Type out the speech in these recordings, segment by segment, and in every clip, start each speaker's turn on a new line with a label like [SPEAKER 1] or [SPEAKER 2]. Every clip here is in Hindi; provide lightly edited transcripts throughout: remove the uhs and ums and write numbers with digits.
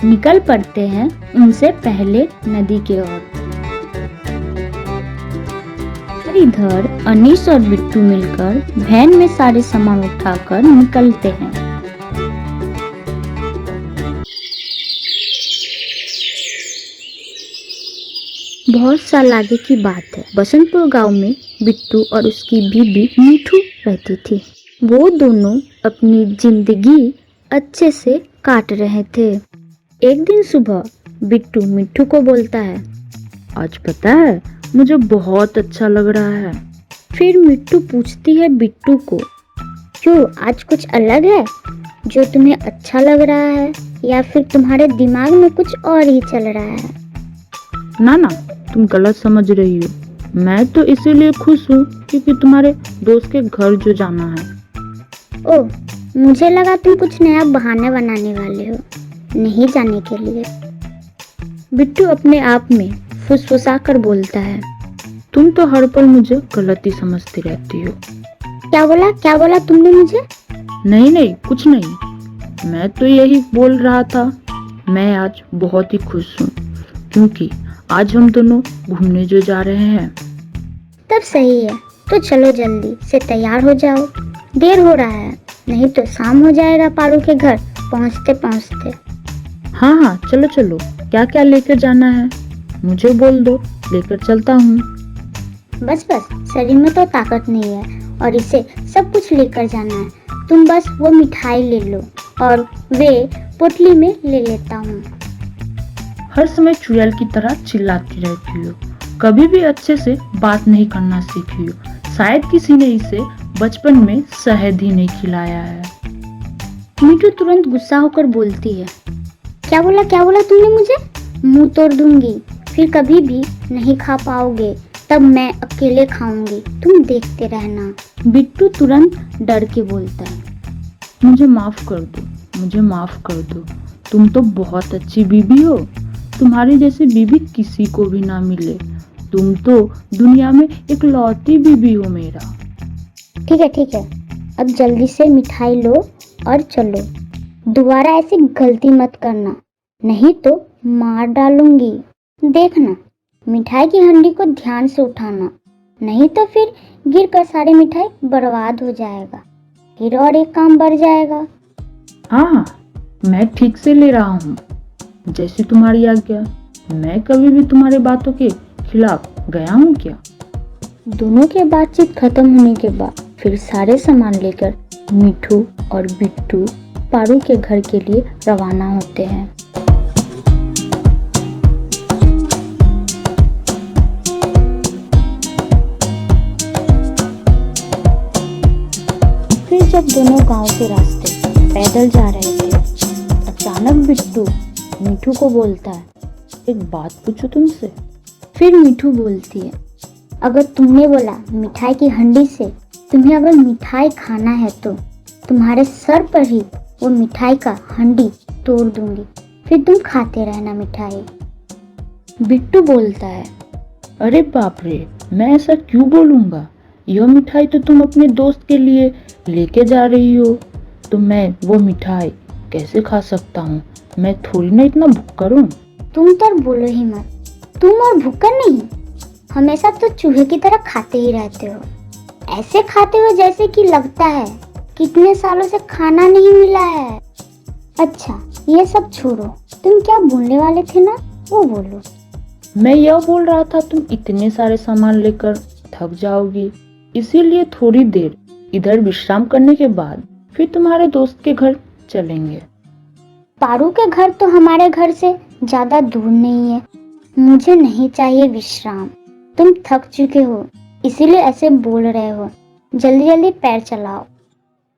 [SPEAKER 1] निकल पड़ते हैं उनसे पहले नदी की ओर। इधर अनीस और बिट्टू मिलकर वैन में सारे सामान उठाकर निकलते हैं। बहुत साल आगे की बात है। बसंतपुर गांव में बिट्टू और उसकी बीबी मीठू रहती थी। वो दोनों अपनी जिंदगी अच्छे से काट रहे थे। एक दिन सुबह बिट्टू मिट्ठू को बोलता है, आज पता है मुझे बहुत अच्छा लग रहा है। फिर मिट्टू पूछती है बिट्टू को, क्यों, आज कुछ अलग है जो तुम्हें अच्छा लग रहा है या फिर तुम्हारे दिमाग में कुछ और ही चल रहा है?
[SPEAKER 2] ना ना, तुम गलत समझ रही हो। मैं तो इसीलिए खुश हूँ क्योंकि तुम्हारे दोस्त के घर जो जाना है।
[SPEAKER 1] ओह, मुझे लगा तुम कुछ नया बहाना बनाने वाले हो नहीं जाने के लिए। बिट्टू अपने आप में फुसफुसा कर बोलता है,
[SPEAKER 2] तुम तो हर पल मुझे गलत ही समझती रहती हो।
[SPEAKER 1] क्या बोला तुमने मुझे?
[SPEAKER 2] नहीं, कुछ नहीं। मैं तो यही बोल रहा था, मैं आज बहुत ही खुश हूँ क्योंकि आज हम दोनों घूमने जो जा रहे हैं।
[SPEAKER 1] तब सही है, तो चलो जल्दी से तैयार हो जाओ, देर हो रहा है, नहीं तो शाम हो जाएगा पारू के घर पहुँचते पहुँचते।
[SPEAKER 2] हाँ, चलो। क्या क्या लेकर जाना है मुझे बोल दो, लेकर चलता हूँ।
[SPEAKER 1] बस शरीर में तो ताकत नहीं है और इसे सब कुछ लेकर जाना है। तुम बस वो मिठाई ले लो और वे पोटली में ले लेता हूँ।
[SPEAKER 2] हर समय चुड़ैल की तरह चिल्लाती रहती हो, कभी भी अच्छे से बात नहीं करना सीखी हो। शायद किसी ने इसे बचपन में शहद ही नहीं खिलाया है।
[SPEAKER 1] मीठू तुरंत गुस्सा होकर बोलती है, क्या बोला तुमने मुझे? मुंह तोड़ दूंगी, फिर कभी भी नहीं खा पाओगे, तब मैं अकेले खाऊंगी, तुम देखते रहना। बिट्टू तुरंत डर के बोलता है,
[SPEAKER 2] मुझे माफ कर दो, तुम तो बहुत अच्छी बीबी हो, तुम्हारी जैसी बीबी किसी को भी ना मिले, तुम तो दुनिया में इकलौती बीबी हो मेरा।
[SPEAKER 1] ठीक है, अब जल्दी से मिठाई लो और चलो, दोबारा ऐसी गलती मत करना, नहीं तो मार डालूंगी। देखना, मिठाई की हंडी को ध्यान से उठाना, नहीं तो फिर गिर कर सारी मिठाई बर्बाद हो जाएगा, फिर और एक काम बढ़ जाएगा।
[SPEAKER 2] हाँ, मैं ठीक से ले रहा हूँ, जैसी तुम्हारी आज्ञा। मैं कभी भी तुम्हारे बातों के खिलाफ गया हूँ क्या?
[SPEAKER 1] दोनों की बातचीत खत्म होने के बाद फिर सारे सामान लेकर मिठू और बिट्टू पारू के घर के लिए रवाना होते हैं। फिर जब दोनों गांव के रास्ते पैदल जा रहे थे, अचानक बिट्टू मिठू को बोलता है,
[SPEAKER 2] एक बात पूछूं तुमसे?
[SPEAKER 1] फिर मिठू बोलती है, अगर तुमने बोला मिठाई की हंडी से तुम्हें अगर मिठाई खाना है तो तुम्हारे सर पर ही वो मिठाई का हंडी तोड़ दूंगी, फिर तुम खाते रहना मिठाई। बिट्टू बोलता है,
[SPEAKER 2] अरे बाप रे, मैं ऐसा क्यों बोलूंगा? यह मिठाई तो तुम अपने दोस्त के लिए लेके जा रही हो, तो मैं वो मिठाई कैसे खा सकता हूँ? मैं थोड़ी ना इतना भुक्कड़ हूँ।
[SPEAKER 1] तुम तो बोलो ही मत, तुम और भुक्कड़ नहीं, हमेशा तो चूहे की तरह खाते ही रहते हो, ऐसे खाते हो जैसे कि लगता है कितने सालों से खाना नहीं मिला है। अच्छा, ये सब छोड़ो, तुम क्या बोलने वाले थे ना, वो बोलो।
[SPEAKER 2] मैं यह बोल रहा था, तुम इतने सारे सामान लेकर थक जाओगी, इसीलिए थोड़ी देर इधर विश्राम करने के बाद फिर तुम्हारे दोस्त के घर चलेंगे।
[SPEAKER 1] पारू के घर तो हमारे घर से ज्यादा दूर नहीं है, मुझे नहीं चाहिए विश्राम, तुम थक चुके हो इसीलिए ऐसे बोल रहे हो, जल्दी जल्दी पैर चलाओ।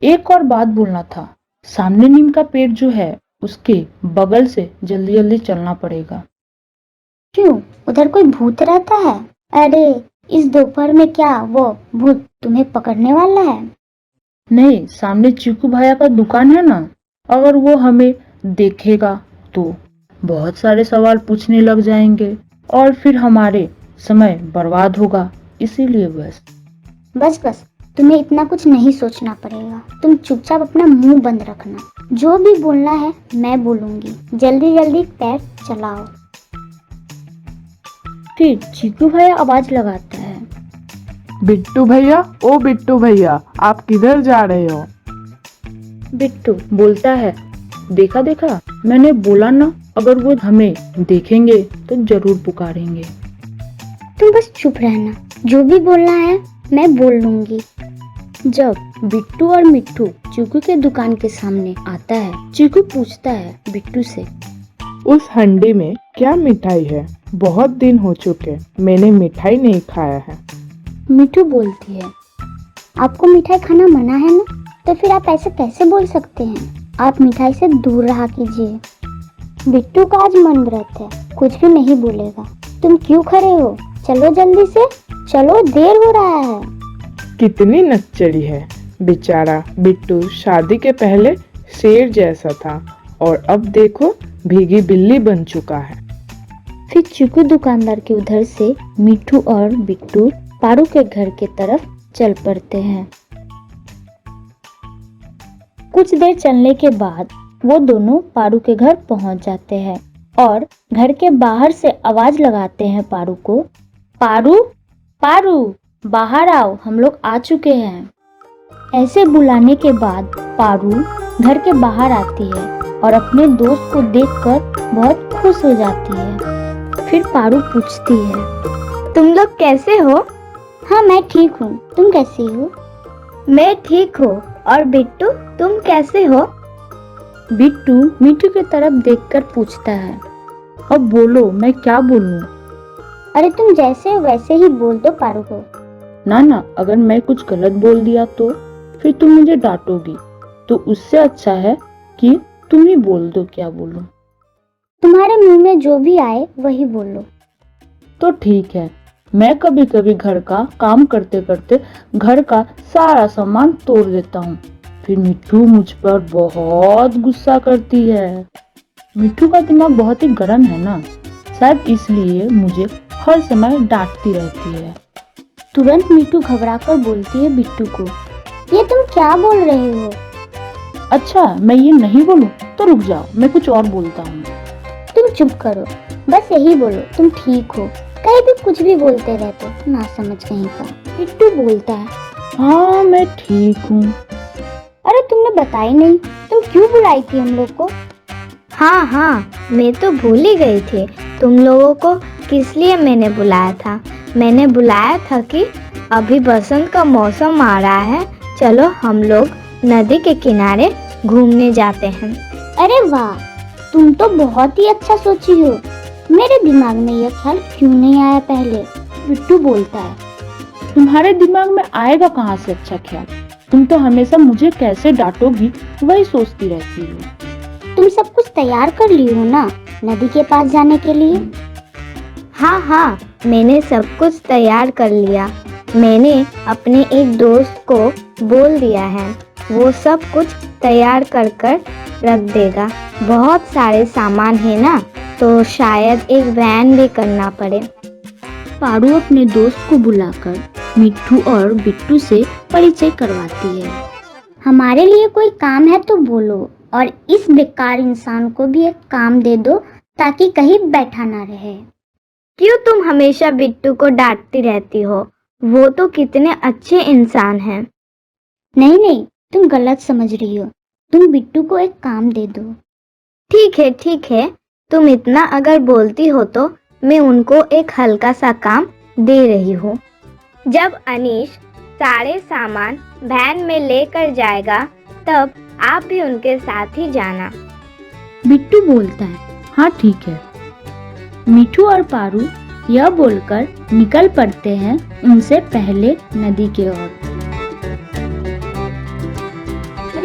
[SPEAKER 2] एक और बात बोलना था, सामने नीम का पेड़ जो है उसके बगल से जल्दी जल्दी चलना पड़ेगा।
[SPEAKER 1] क्यों, उधर कोई भूत रहता है? अरे इस दोपहर में क्या वो भूत तुम्हें पकड़ने वाला है?
[SPEAKER 2] नहीं, सामने चीकू भैया का दुकान है ना, अगर वो हमें देखेगा तो बहुत सारे सवाल पूछने लग जाएंगे और फिर हमारे समय बर्बाद होगा, इसीलिए बस।
[SPEAKER 1] तुम्हें इतना कुछ नहीं सोचना पड़ेगा। तुम चुपचाप अपना मुंह बंद रखना। जो भी बोलना है मैं बोलूंगी। जल्दी जल्दी पैर चलाओ। फिर चीकू भैया आवाज लगाता है,
[SPEAKER 3] बिट्टू भैया, ओ बिट्टू भैया, आप किधर जा रहे हो?
[SPEAKER 2] बिट्टू बोलता है, देखा देखा, मैंने बोला ना, अगर वो हमें देखेंगे तो जरूर पुकारेंगे।
[SPEAKER 1] तुम बस चुप रहना। जो भी बोलना है मैं बोल लूंगी। जब बिट्टू और मिट्टू चीकू के दुकान के सामने आता है, चीकू पूछता है बिट्टू से,
[SPEAKER 3] उस हंडी में क्या मिठाई है? बहुत दिन हो चुके, मैंने मिठाई नहीं खाया है।
[SPEAKER 1] मिट्टू बोलती है, आपको मिठाई खाना मना है ना, तो फिर आप ऐसे कैसे बोल सकते हैं? आप मिठाई से दूर रहा कीजिए। बिट्टू का आज मन व्रत है, कुछ भी नहीं बोलेगा। तुम क्यों खड़े हो? चलो जल्दी से, चलो, देर हो रहा है।
[SPEAKER 3] कितनी नकचड़ी है बेचारा बिट्टू। शादी के पहले शेर जैसा था और अब देखो भीगी बिल्ली बन चुका है।
[SPEAKER 1] फिर चीकू दुकानदार के उधर से मिट्टू और बिट्टू पारू के घर के तरफ चल पड़ते हैं। कुछ देर चलने के बाद वो दोनों पारू के घर पहुंच जाते हैं और घर के बाहर से आवाज लगाते हैं पारू को, पारू, पारू, बाहर आओ, हम लोग आ चुके हैं। ऐसे बुलाने के बाद पारू घर के बाहर आती है और अपने दोस्त को देखकर बहुत खुश हो जाती है। फिर पारू पूछती है, तुम लोग कैसे हो? हाँ मैं ठीक हूँ, तुम कैसी हो? मैं ठीक हूँ। और बिट्टू तुम कैसे हो? बिट्टू मिट्टू की तरफ देखकर पूछता है,
[SPEAKER 2] अब बोलो, मैं क्या बोलूं?
[SPEAKER 1] अरे तुम जैसे हो वैसे ही बोल दो पारू को।
[SPEAKER 2] ना, अगर मैं कुछ गलत बोल दिया तो फिर तुम मुझे डांटोगी, तो उससे अच्छा है कि तुम ही बोल दो क्या बोलूं।
[SPEAKER 1] तुम्हारे मुंह में जो भी आए वही बोलो।
[SPEAKER 2] तो ठीक है, मैं कभी कभी घर का काम करते करते घर का सारा सामान तोड़ देता हूँ। फिर मिट्टू मुझ पर बहुत गुस्सा करती है। मिट्टू का दिमाग बहुत ही गर्म है ना, शायद इसलिए मुझे हर समय डांटती रहती है।
[SPEAKER 1] तुरंत मिट्टू घबराकर बोलती है बिट्टू को, ये तुम क्या बोल रहे हो?
[SPEAKER 2] अच्छा, मैं ये नहीं बोलूं तो रुक जाओ, मैं कुछ और बोलता हूँ।
[SPEAKER 1] तुम चुप करो, बस यही बोलो, तुम ठीक हो। कहीं भी कुछ भी बोलते रहते हो, ना समझ कहीं का। बिट्टू बोलता है,
[SPEAKER 2] हाँ मैं ठीक हूँ।
[SPEAKER 1] अरे तुमने बताई नहीं, तुम क्यों बुलाई थी हम लोग को? हाँ, मैं तो भूल ही गई थी तुम लोगों को किस लिए मैंने बुलाया था। मैंने बुलाया था कि अभी बसंत का मौसम आ रहा है, चलो हम लोग नदी के किनारे घूमने जाते हैं। अरे वाह, तुम तो बहुत ही अच्छा सोची हो। मेरे दिमाग में यह ख्याल क्यों नहीं आया पहले? बिट्टू बोलता है,
[SPEAKER 2] तुम्हारे दिमाग में आएगा कहाँ से अच्छा ख्याल? तुम तो हमेशा मुझे कैसे डांटोगी वही सोचती रहती हो।
[SPEAKER 1] तुम सब कुछ तैयार कर ली हो ना नदी के पास जाने के लिए? हाँ, मैंने सब कुछ तैयार कर लिया। मैंने अपने एक दोस्त को बोल दिया है, वो सब कुछ तैयार कर रख देगा। बहुत सारे सामान है ना, तो शायद एक वैन भी करना पड़े। पारू अपने दोस्त को बुलाकर मिट्टू और बिट्टू से परिचय करवाती है। हमारे लिए कोई काम है तो बोलो, और इस बेकार इंसान को भी एक काम दे दो ताकि कहीं बैठा ना रहे। क्यों तुम हमेशा बिट्टू को डांटती रहती हो? वो तो कितने अच्छे इंसान हैं। नहीं, तुम गलत समझ रही हो। तुम बिट्टू को एक काम दे दो। ठीक है, तुम इतना अगर बोलती हो तो मैं उनको एक हल्का सा काम दे रही हूँ। जब अनीश सारे सामान वैन में लेकर जाएगा तब आप भी उनके साथ ही जाना।
[SPEAKER 2] बिट्टू बोलता है, हाँ ठीक है। मिट्टू और पारू यह बोलकर निकल पड़ते हैं उनसे पहले नदी की ओर।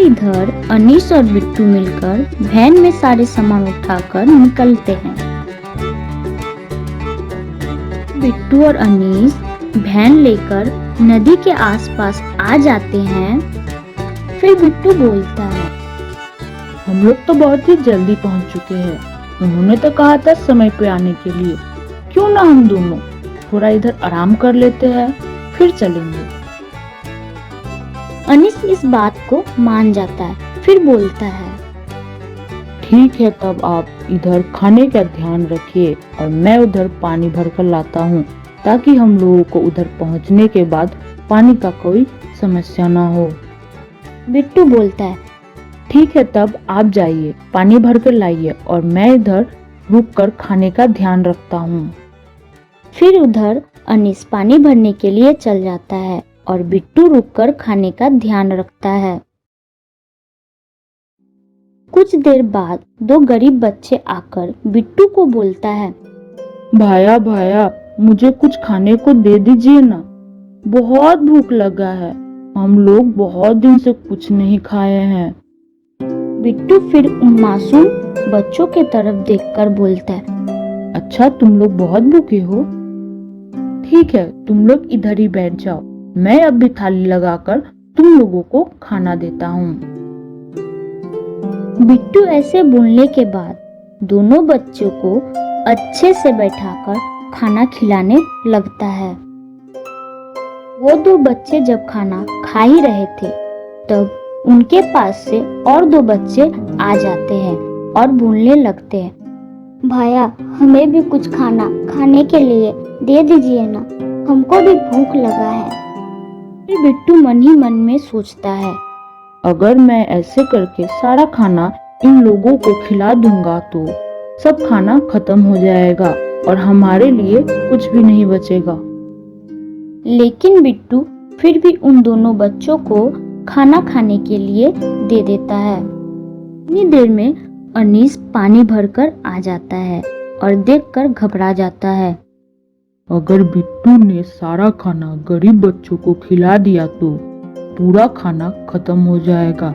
[SPEAKER 2] इधर अनीश और बिट्टू मिलकर वैन में सारे सामान उठाकर निकलते हैं। बिट्टू और अनीश वैन लेकर नदी के आसपास आ जाते हैं। फिर बिट्टू बोलता है, हम लोग तो बहुत ही जल्दी पहुंच चुके हैं। उन्होंने तो कहा था समय पे आने के लिए, क्यों ना हम दोनों थोड़ा इधर आराम कर लेते हैं, फिर चलेंगे।
[SPEAKER 1] अनीस इस बात को मान जाता है, फिर बोलता है,
[SPEAKER 2] ठीक है, तब आप इधर खाने का ध्यान रखिए और मैं उधर पानी भर कर लाता हूँ, ताकि हम लोगों को उधर पहुँचने के बाद पानी का कोई समस्या ना हो।
[SPEAKER 1] बिट्टू बोलता है,
[SPEAKER 2] ठीक है, तब आप जाइए, पानी भर कर लाइए और मैं इधर रुक कर खाने का ध्यान रखता हूँ।
[SPEAKER 1] फिर उधर अनीस पानी भरने के लिए चल जाता है और बिट्टू रुककर खाने का ध्यान रखता है। कुछ देर बाद दो गरीब बच्चे आकर बिट्टू को बोलता है,
[SPEAKER 2] भाया भाया, मुझे कुछ खाने को दे दीजिए ना, बहुत भूख लगा है, हम लोग बहुत दिन से कुछ नहीं खाए हैं।
[SPEAKER 1] बिट्टू फिर उन मासूम बच्चों के तरफ देखकर बोलता है,
[SPEAKER 2] अच्छा, तुम लोग बहुत भूखे हो? ठीक है, तुम लोग इधर ही बैठ जाओ, मैं अभी थाली लगाकर तुम लोगों को खाना देता हूँ।
[SPEAKER 1] बिट्टू ऐसे बोलने के बाद दोनों बच्चों को अच्छे से बैठाकर खाना खिलाने लगता है। वो दो बच्चे जब खाना खा ही रहे थे, तब उनके पास से और दो बच्चे आ जाते हैं और बोलने लगते हैं, भैया हमें भी कुछ खाना खाने के लिए दे दीजिए ना, हमको भी भूख लगा है। फिर बिट्टू मन ही मन में सोचता है,
[SPEAKER 2] अगर मैं ऐसे करके सारा खाना इन लोगों को खिला दूंगा तो सब खाना खत्म हो जाएगा और हमारे लिए कुछ भी नहीं बचेगा।
[SPEAKER 1] लेकिन बिट्टू फिर भी उन दोनों बच्चों को खाना खाने के लिए दे देता है। इतनी देर में अनीस पानी भरकर आ जाता है और देखकर घबरा जाता है।
[SPEAKER 2] अगर बिट्टू ने सारा खाना गरीब बच्चों को खिला दिया तो पूरा खाना खत्म हो जाएगा।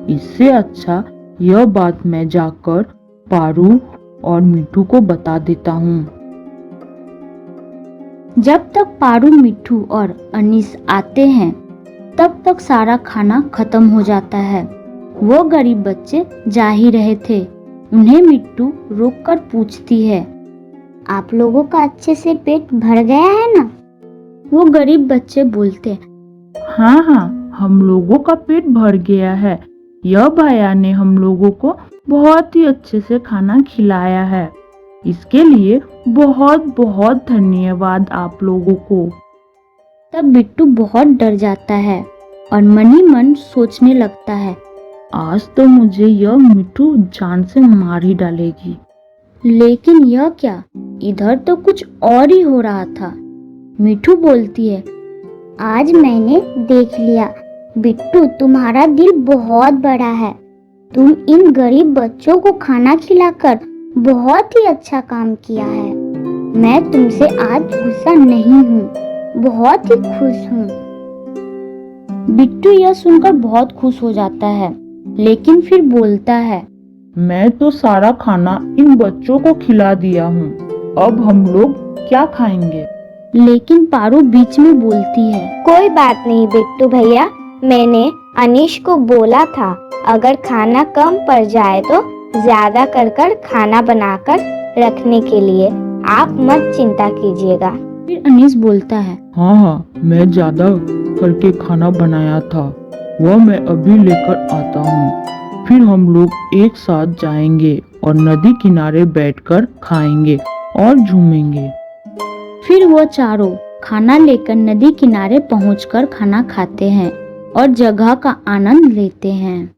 [SPEAKER 2] इससे अच्छा यह बात मैं जाकर पारू और मिठू को बता देता हूँ।
[SPEAKER 1] जब तक पारू, मिठू और अनीस आते हैं, तब तक सारा खाना खत्म हो जाता है। वो गरीब बच्चे जा ही रहे थे। उन्हें मिट्टू रोककर पूछती है, आप लोगों का अच्छे से पेट भर गया है ना? वो गरीब बच्चे बोलते,
[SPEAKER 2] हाँ हाँ, हम लोगों का पेट भर गया है। यह भैया ने हम लोगों को बहुत ही अच्छे से खाना खिलाया है। इसके लिए बहुत बहुत धन्यवाद आप लोगों को।
[SPEAKER 1] तब बिट्टू बहुत डर जाता है और मन ही मन सोचने लगता है,
[SPEAKER 2] आज तो मुझे यह मिठू जान से मार ही डालेगी।
[SPEAKER 1] लेकिन यह क्या, इधर तो कुछ और ही हो रहा था। मिठू बोलती है, आज मैंने देख लिया बिट्टू, तुम्हारा दिल बहुत बड़ा है। तुम इन गरीब बच्चों को खाना खिलाकर बहुत ही अच्छा काम किया है। मैं तुमसे आज गुस्सा नहीं हूँ, बहुत ही खुश हूँ। बिट्टू यह सुनकर बहुत खुश हो जाता है, लेकिन फिर बोलता है,
[SPEAKER 2] मैं तो सारा खाना इन बच्चों को खिला दिया हूँ, अब हम लोग क्या खाएंगे?
[SPEAKER 1] लेकिन पारू बीच में बोलती है,
[SPEAKER 4] कोई बात नहीं बिट्टू भैया, मैंने अनीश को बोला था अगर खाना कम पड़ जाए तो ज्यादा कर खाना बनाकर रखने के लिए, आप मत चिंता कीजिएगा।
[SPEAKER 1] फिर अनीस बोलता है,
[SPEAKER 2] हाँ हाँ, मैं ज्यादा करके खाना बनाया था, वह मैं अभी लेकर आता हूँ। फिर हम लोग एक साथ जाएंगे और नदी किनारे बैठकर खाएंगे और झूमेंगे।
[SPEAKER 1] फिर वो चारों खाना लेकर नदी किनारे पहुंचकर खाना खाते हैं और जगह का आनंद लेते हैं।